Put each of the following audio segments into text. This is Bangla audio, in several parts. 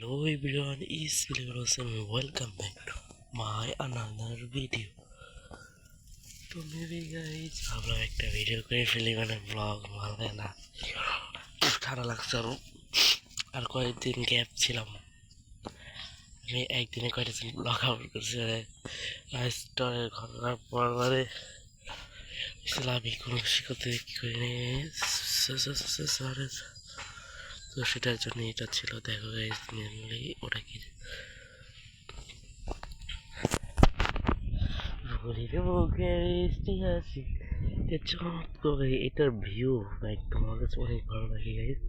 Hello everyone, is William. Welcome back to my another video. তো মেবি গাইজ ভাবলাম একটা ভিডিও করে ফেলি, মানে ব্লগ ভালো না, ঠান্ডা লাগছে আর কয়েকদিন গ্যাপ ছিলাম। আমি একদিনে কয়েকটা ব্লগ আপলোড করছি, স্টোরের ঘটনার পর মানে আমি কোনো কিছু করতে কি করিনি, তো সেটার জন্য এটা ছিল। দেখো গাইজ মেনলি ওটা কি এটার ভিউ একদম আমার কাছে অনেক ভালো লাগে গাইজ।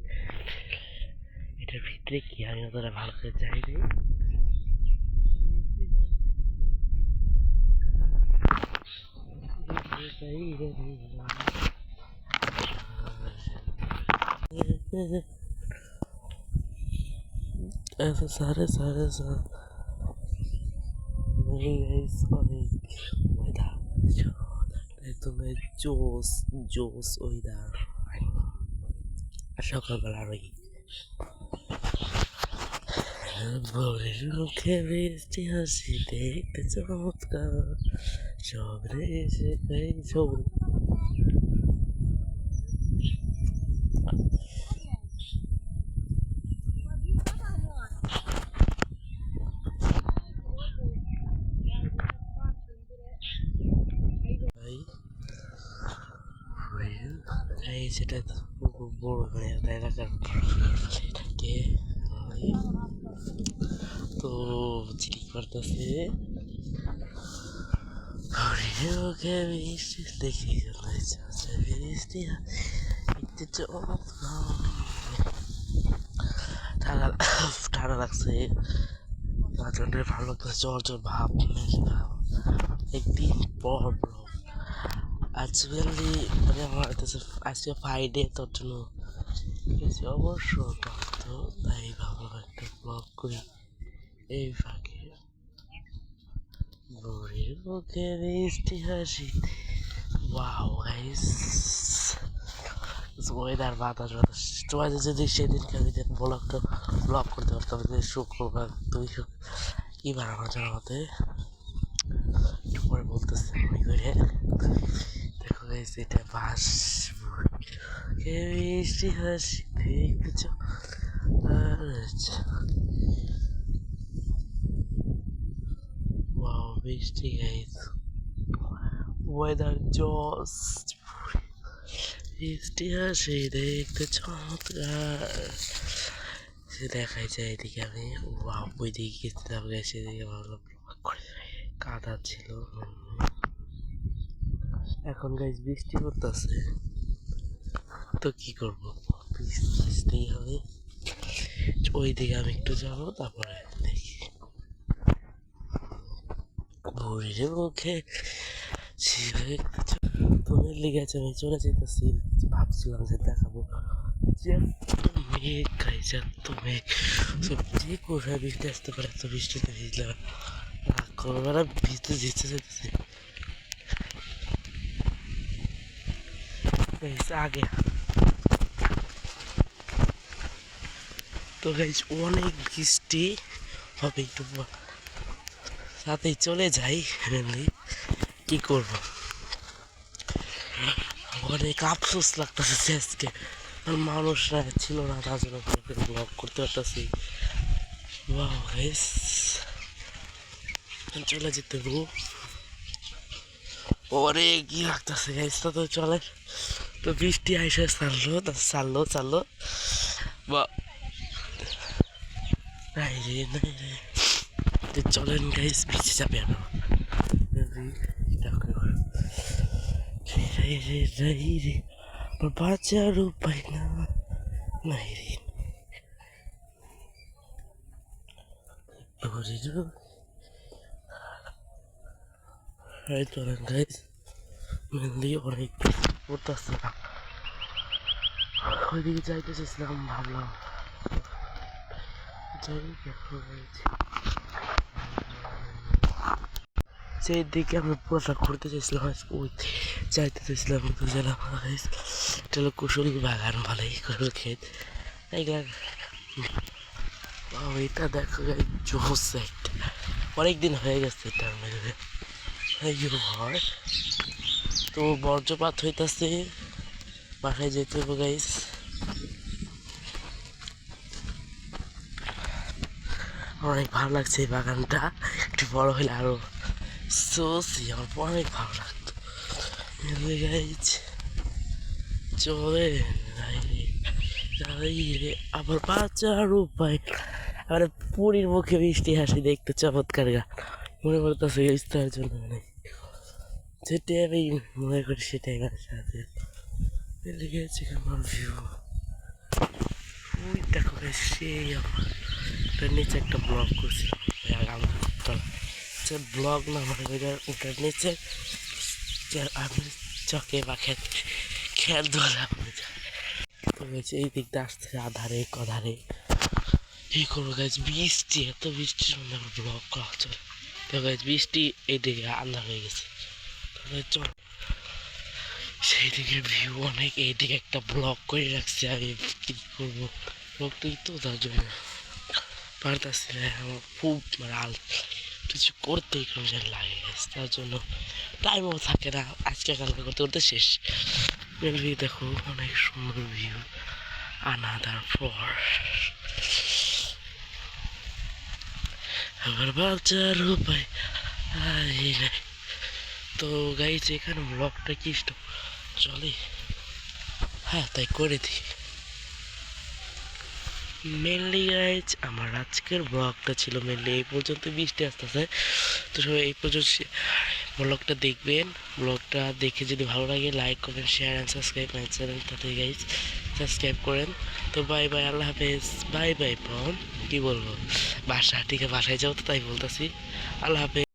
এটার ভিতরে কি আমি ওরা ভালো করে যাই নাই, সারে সারে অনেক ওয়েদার একদম জোস জোস ওয়েদার। সকালবেলা ওই ভোরের মুখে বৃষ্টি হাসি দেখতে চমৎকার, সব রেসে ছবি এই সেটা খুব বড় হয়ে এলাকার থাকে, তো চিঠি করতেছে ওকে বৃষ্টি দেখি বৃষ্টি দেখতে ঠান্ডা লাগছে, প্রচন্ডের ভালো লাগতেছে, জ্বর জ্বর ভাব একদিন পর আজকালি মানে আমার আজকে ফ্রাইডে, তোর জন্য অবশ্য তো তাই ভাবলাম একটা ব্লগ করি এই ফাঁকে। ভোরের মুখে বৃষ্টি হাসি, ওয়াও গাইস, ওয়েদার বাতাস বাতাস। তোমাদের যদি সেদিনকে আমি ব্লগ করতে পারতাম, শুক্রবার দুই কি বার আমার জানার মতে একটু পরে বলতেছে আমি করে। দেখো গাইস এটা বাস বৃষ্টি হাসি দেখতেছ, ওয়াও বৃষ্টি গাইস, ওয়েদার জস, বৃষ্টি হাসি দেখতে চমৎকার। সে দেখাই যায় এদিকে আমি ওয়াও ওই দিকে গেছিলাম, সেদিকে ভাবলাম কাদা ছিল। এখন গাইস বৃষ্টি পড়তেছে, তো কি করবো, বৃষ্টিতেই হবে। ওই দিকে আমি একটু যাবো, তারপরে দেখি ভোরের মুখে তুমি লেগেছে। আমি চলে যেতেছি, ভাবছিলাম যে দেখাবো যে মেঘ গাইছে, এত মেঘ যে কোথায় বৃষ্টি আসতে পারে, এত বৃষ্টিতে ভিজলাম কোনোবেলা ভিজতে যেতে যেতেছে আগে। তো গাইজ অনেক বৃষ্টি হবে, একটু সাথেই চলে যাই, কি করবো, অনেক আফসোস লাগতেছে আজকে মানুষরা ছিল না, তার জন্য ব্লগ করতে পারতেছি। চলে যেতে পরে কি লাগতেছে গাইজ, তো চলে, তো বৃষ্টি আইসে চাললো বা চলেন গাইজ ভিজে যাবে বাঁচার উপায় না নাই রে চলেন গাইজ, মেনলি অনেক পড়তেছে না, ওইদিকে যাইতে চেয়েছিলাম, ভাবলাম যাই দেখো সেই দিকে আমি পুরোটা ঘুরতে চাইছিলাম, ওই যাইতে চাইছিলাম, তো গেলাম এটা হলো কুশলী বাগান, ভালোই করো ক্ষেত, এইগুলা এটা দেখো গাইজ জোস একটা, অনেকদিন হয়ে গেছে এটা মেরে হয়। তো বজ্রপাত হইতাছে, বাসায় যেতে হবে গাইজ। অনেক ভালো লাগছে এই বাগানটা, একটু বড় হলে আরো সোসি আমার অনেক ভালো লাগতো। গাইজ চলে আবার বাঁচার উপায়, আবার পুরীর মুখে বৃষ্টি হাসি দেখতে চমৎকার গান মনে পড়তেছে গাইজ, তার জন্য অনেক যেটাই আমি মনে করি সেটাই গানের সাথে মিলে গেছে আমার ভিউ। ওই দেখো গাইজ সেই আমার নিচে একটা ব্লগ করছিলাম ব্লগ না মানে ওটার নিচে আমি চকে বা খেত খেত ধরা তো গেছে এই দিকটা আসছে আধারে কধারে এই করবো গাছ বৃষ্টি, এত বৃষ্টির মধ্যে আমার ব্লগ করা চলে। তো গাছ বৃষ্টি এইদিকে আন্ধার হয়ে গেছে, চল সেই দিকে ভিউ অনেক, এইদিকে একটা ব্লগ করে রাখছি আমি কি করবো ব্লগটাই তো তার জন্য পারতাছি না আমার খুব মানে কিছু করতেই কোনো লাগে গেছে, তার জন্য টাইমও থাকে না, আজকে কালকে করতে করতে শেষ। মেলভি দেখো অনেক সুন্দর ভিউ, আনাদার ফর আমার বাচ্চার উপায়। তো গাইজ এখানে ব্লগটা কি চলে, হ্যাঁ তাই করে দিই। মেনলি গাইজ আমার আজকের ব্লগটা ছিল মেনলি এই পর্যন্ত, বৃষ্টি আসতেছে তো সবাই এই পর্যন্ত ব্লগটা দেখবেন। ব্লগটা দেখে যদি ভালো লাগে লাইক করেন, share and subscribe my channel, তাতে গাইজ সাবস্ক্রাইব করেন। তো বাই বাই, আল্লাহ হাফেজ, বাই বাই। কি বলবো, বাসায় যাও তো তাই বলতেছি, আল্লাহ হাফেজ।